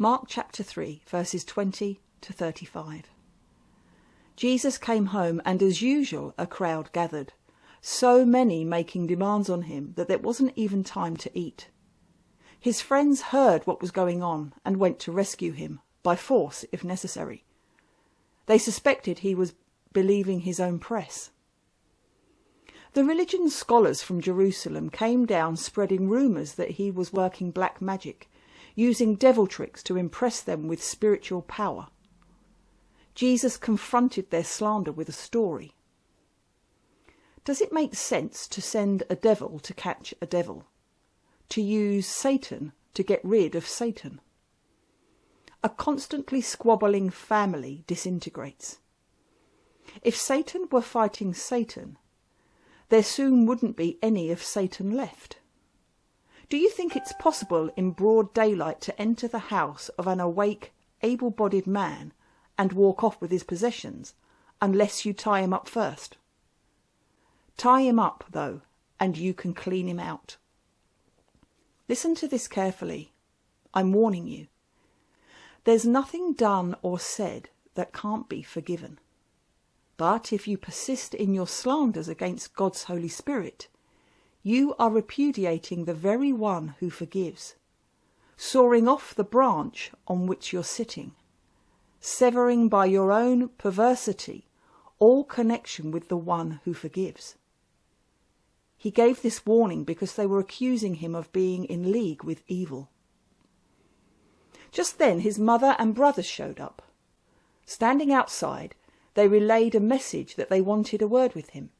Mark chapter 3, verses 20 to 35. Jesus came home, and as usual a crowd gathered, so many making demands on him that there wasn't even time to eat. His friends heard what was going on and went to rescue him, by force if necessary. They suspected he was believing his own press. The religion scholars from Jerusalem came down spreading rumours that he was working black magic, using devil tricks to impress them with spiritual power. Jesus confronted their slander with a story. Does it make sense to send a devil to catch a devil? To use Satan to get rid of Satan? A constantly squabbling family disintegrates. If Satan were fighting Satan, there soon wouldn't be any of Satan left. Do you think it's possible in broad daylight to enter the house of an awake, able-bodied man and walk off with his possessions, unless you tie him up first? Tie him up, though, and you can clean him out. Listen to this carefully. I'm warning you. There's nothing done or said that can't be forgiven. But if you persist in your slanders against God's Holy Spirit, you are repudiating the very one who forgives, sawing off the branch on which you're sitting, severing by your own perversity all connection with the one who forgives. He gave this warning because they were accusing him of being in league with evil. Just then his mother and brothers showed up. Standing outside, they relayed a message that they wanted a word with him.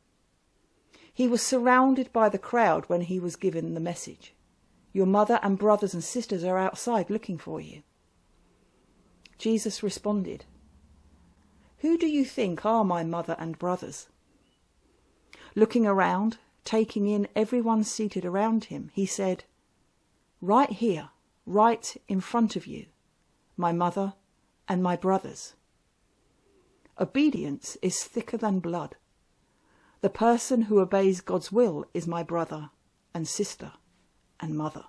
He was surrounded by the crowd when he was given the message. Your mother and brothers and sisters are outside looking for you. Jesus responded, Who do you think are my mother and brothers? Looking around, taking in everyone seated around him, he said, Right here, right in front of you, my mother and my brothers. Obedience is thicker than blood. The person who obeys God's will is my brother and sister and mother.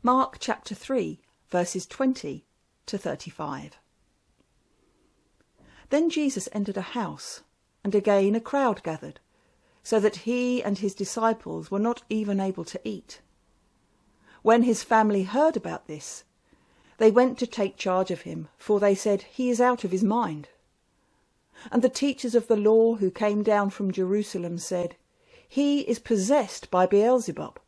Mark chapter 3, verses 20 to 35. Then Jesus entered a house, and again a crowd gathered, so that he and his disciples were not even able to eat. When his family heard about this, they went to take charge of him, for they said, He is out of his mind. And the teachers of the law who came down from Jerusalem said, He is possessed by Beelzebub.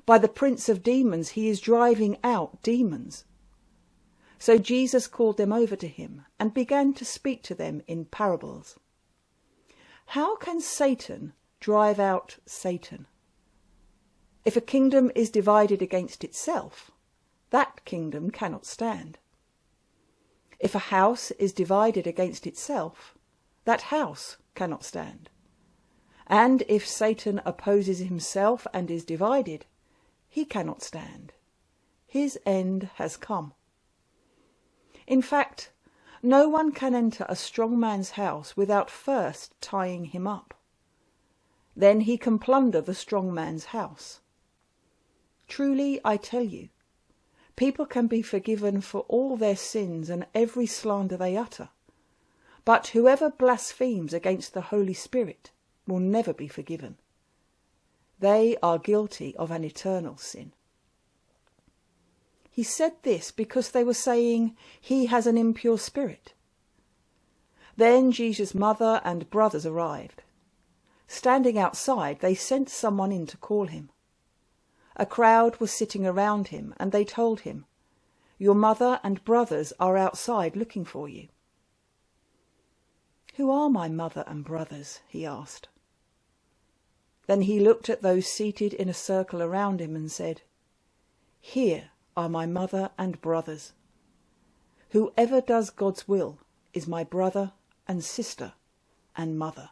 By the prince of demons he is driving out demons. So Jesus called them over to him and began to speak to them in parables. How can Satan drive out Satan? If a kingdom is divided against itself, that kingdom cannot stand. If a house is divided against itself, that house cannot stand. And if Satan opposes himself and is divided, he cannot stand. His end has come. In fact, no one can enter a strong man's house without first tying him up. Then he can plunder the strong man's house. Truly, I tell you, people can be forgiven for all their sins and every slander they utter, but whoever blasphemes against the Holy Spirit will never be forgiven. They are guilty of an eternal sin. He said this because they were saying, He has an impure spirit. Then Jesus' mother and brothers arrived. Standing outside, they sent someone in to call him. A crowd was sitting around him, and they told him, Your mother and brothers are outside looking for you. Who are my mother and brothers? He asked. Then he looked at those seated in a circle around him and said, Here are my mother and brothers. Whoever does God's will is my brother and sister and mother.